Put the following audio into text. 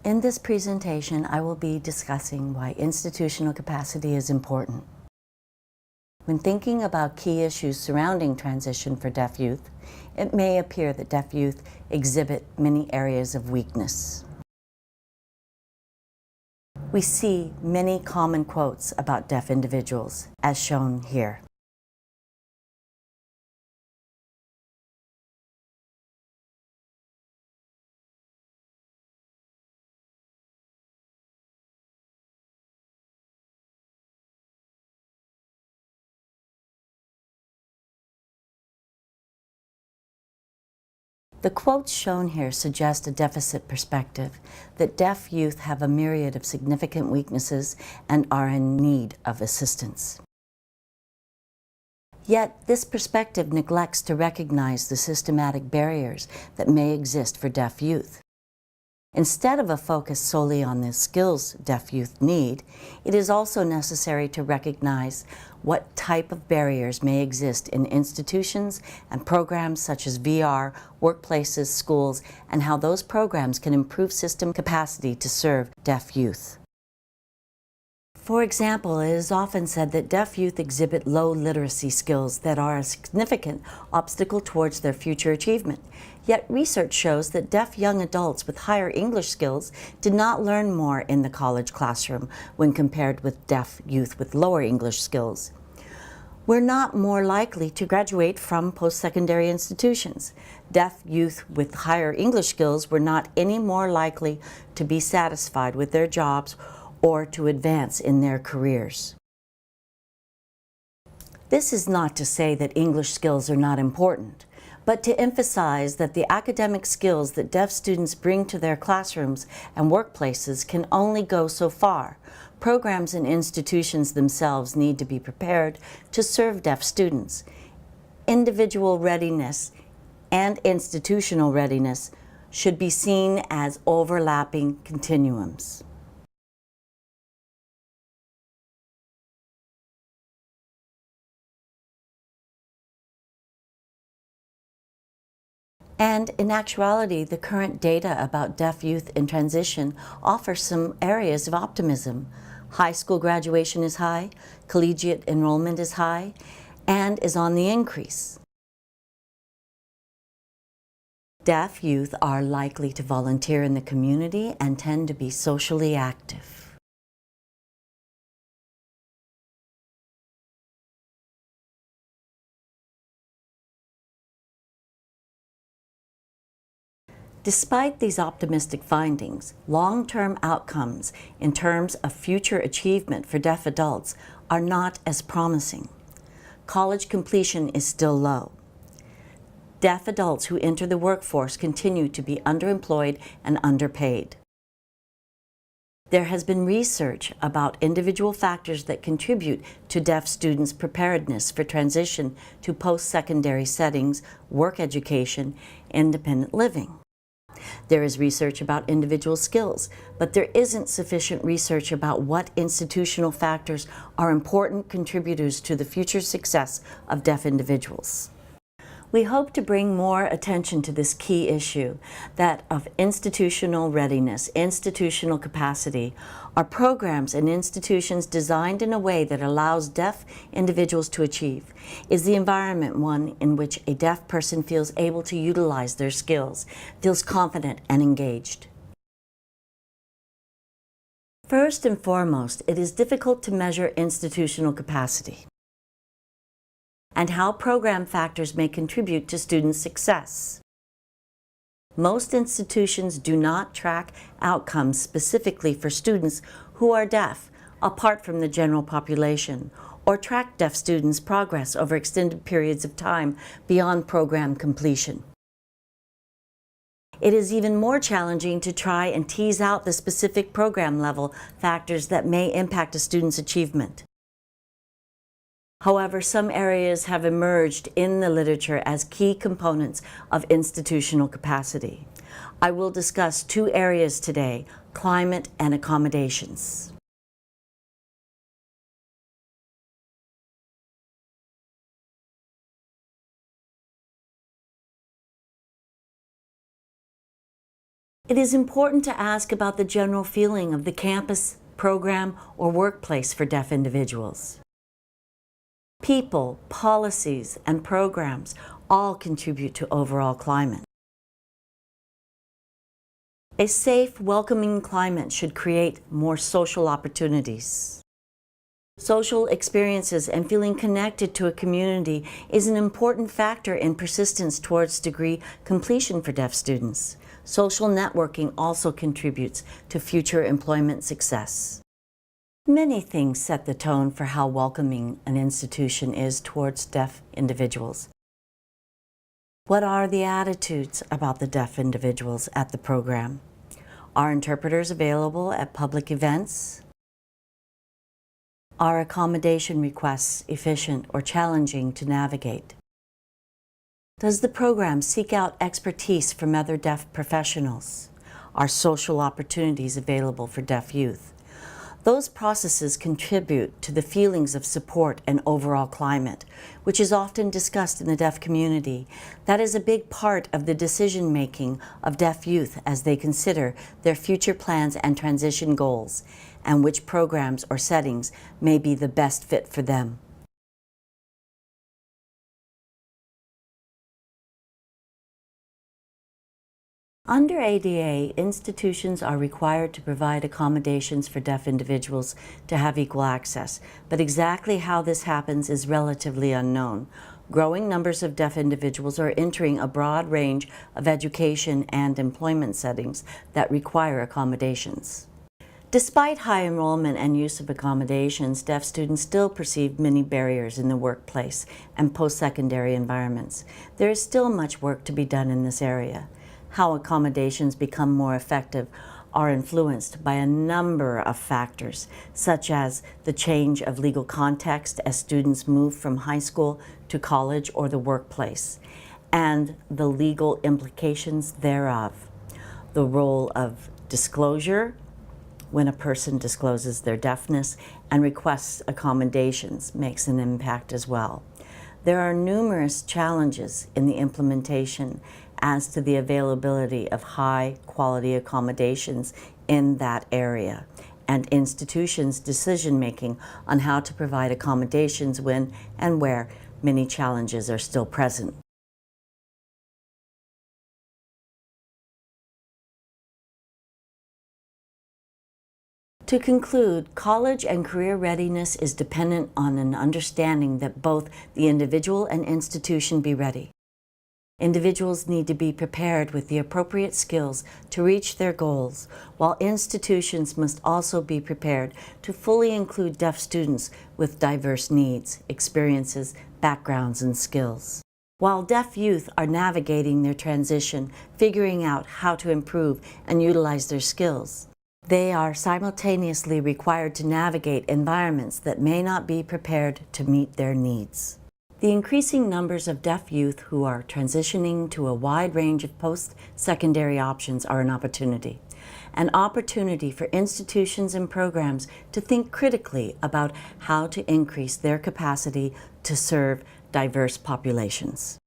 In this presentation, I will be discussing why institutional capacity is important. When thinking about key issues surrounding transition for deaf youth, it may appear that deaf youth exhibit many areas of weakness. We see many common quotes about deaf individuals, as shown here. The quotes shown here suggest a deficit perspective, that deaf youth have a myriad of significant weaknesses and are in need of assistance. Yet, this perspective neglects to recognize the systematic barriers that may exist for deaf youth. Instead of a focus solely on the skills deaf youth need, it is also necessary to recognize what type of barriers may exist in institutions and programs such as VR, workplaces, schools, and how those programs can improve system capacity to serve deaf youth. For example, it is often said that deaf youth exhibit low literacy skills that are a significant obstacle towards their future achievement. Yet research shows that deaf young adults with higher English skills did not learn more in the college classroom when compared with deaf youth with lower English skills. We're not more likely to graduate from post-secondary institutions. Deaf youth with higher English skills were not any more likely to be satisfied with their jobs or to advance in their careers. This is not to say that English skills are not important, but to emphasize that the academic skills that deaf students bring to their classrooms and workplaces can only go so far. Programs and institutions themselves need to be prepared to serve deaf students. Individual readiness and institutional readiness should be seen as overlapping continuums. And in actuality, the current data about deaf youth in transition offers some areas of optimism. High school graduation is high, collegiate enrollment is high, and is on the increase. Deaf youth are likely to volunteer in the community and tend to be socially active. Despite these optimistic findings, long-term outcomes in terms of future achievement for deaf adults are not as promising. College completion is still low. Deaf adults who enter the workforce continue to be underemployed and underpaid. There has been research about individual factors that contribute to deaf students' preparedness for transition to post-secondary settings, work education, independent living. There is research about individual skills, but there isn't sufficient research about what institutional factors are important contributors to the future success of deaf individuals. We hope to bring more attention to this key issue, that of institutional readiness, institutional capacity. Are programs and institutions designed in a way that allows deaf individuals to achieve? Is the environment one in which a deaf person feels able to utilize their skills, feels confident and engaged? First and foremost, it is difficult to measure institutional capacity and how program factors may contribute to student success. Most institutions do not track outcomes specifically for students who are deaf, apart from the general population, or track deaf students' progress over extended periods of time beyond program completion. It is even more challenging to try and tease out the specific program level factors that may impact a student's achievement. However, some areas have emerged in the literature as key components of institutional capacity. I will discuss two areas today: climate and accommodations. It is important to ask about the general feeling of the campus, program, or workplace for deaf individuals. People, policies, and programs all contribute to overall climate. A safe, welcoming climate should create more social opportunities. Social experiences and feeling connected to a community is an important factor in persistence towards degree completion for deaf students. Social networking also contributes to future employment success. Many things set the tone for how welcoming an institution is towards deaf individuals. What are the attitudes about the deaf individuals at the program? Are interpreters available at public events? Are accommodation requests efficient or challenging to navigate? Does the program seek out expertise from other deaf professionals? Are social opportunities available for deaf youth? Those processes contribute to the feelings of support and overall climate, which is often discussed in the deaf community. That is a big part of the decision-making of deaf youth as they consider their future plans and transition goals, and which programs or settings may be the best fit for them. Under ADA, institutions are required to provide accommodations for deaf individuals to have equal access, but exactly how this happens is relatively unknown. Growing numbers of deaf individuals are entering a broad range of education and employment settings that require accommodations. Despite high enrollment and use of accommodations, deaf students still perceive many barriers in the workplace and post-secondary environments. There is still much work to be done in this area. How accommodations become more effective are influenced by a number of factors, such as the change of legal context as students move from high school to college or the workplace, and the legal implications thereof. The role of disclosure, when a person discloses their deafness and requests accommodations, makes an impact as well. There are numerous challenges in the implementation as to the availability of high-quality accommodations in that area, and institutions' decision-making on how to provide accommodations when and where many challenges are still present. To conclude, college and career readiness is dependent on an understanding that both the individual and institution be ready. Individuals need to be prepared with the appropriate skills to reach their goals, while institutions must also be prepared to fully include deaf students with diverse needs, experiences, backgrounds, and skills. While deaf youth are navigating their transition, figuring out how to improve and utilize their skills, they are simultaneously required to navigate environments that may not be prepared to meet their needs. The increasing numbers of deaf youth who are transitioning to a wide range of post-secondary options are an opportunity for institutions and programs to think critically about how to increase their capacity to serve diverse populations.